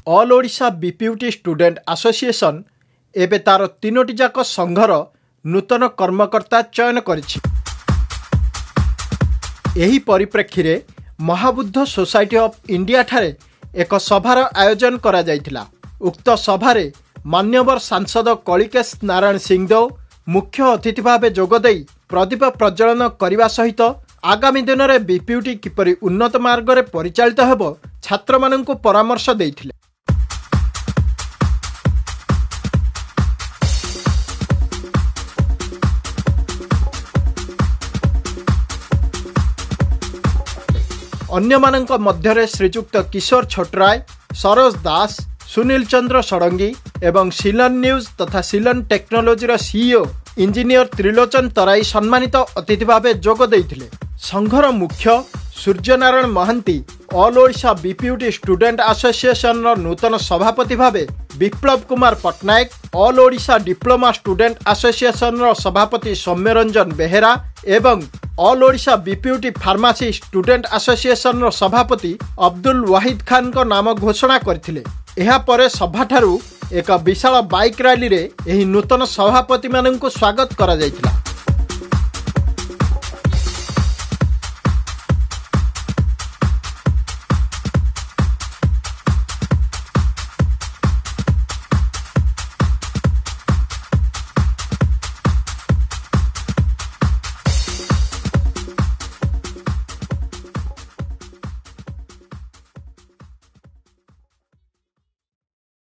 All Odisha BPUT student association एबे तार 3टी जाक संघर नूतन कर्मकर्ता चयन करिछि। एही परिप्रेक्षी रे महाबुद्ध सोसाइटी ऑफ इंडिया ठारे एक सभार आयोजन करा जायथिला। उक्त सभारे मान्यवर सांसद कलिकेश नारायण सिंहदेव मुख्य अतिथि भाव जोगदेई प्रदीप प्रज्वलन करने सहित आगामी दिन में बीपीयूटी किपरि उन्नत मार्ग में परिचालित हेब छात्र माननकु परामर्श देइथिले। अन्य माननक मध्यरे श्रीजुक्त किशोर छोटराय, सरोज दास, सुनील चंद्र षडंगी एवं सिलन न्यूज तथा Silan technology CEO engineer Trilochan Tarai सम्मानित अतिथि भाव जोग देइथिले। संघर मुख्य Suryanarayan Mahanti all Odisha BPUT student association नूतन सभापति भाव Biplab Kumar Pattanaik, all Odisha diploma student association सभापति सौम्यरंजन बेहेरा एवं all Odisha BPUT pharmacy student association सभापति अब्दुल वाहिद खान को नाम घोषणा करथिले। एहा परे सभाठारु एक विशाल बाइक रैली रे एही नूतन सभापति माननकु स्वागत करा जायतिला।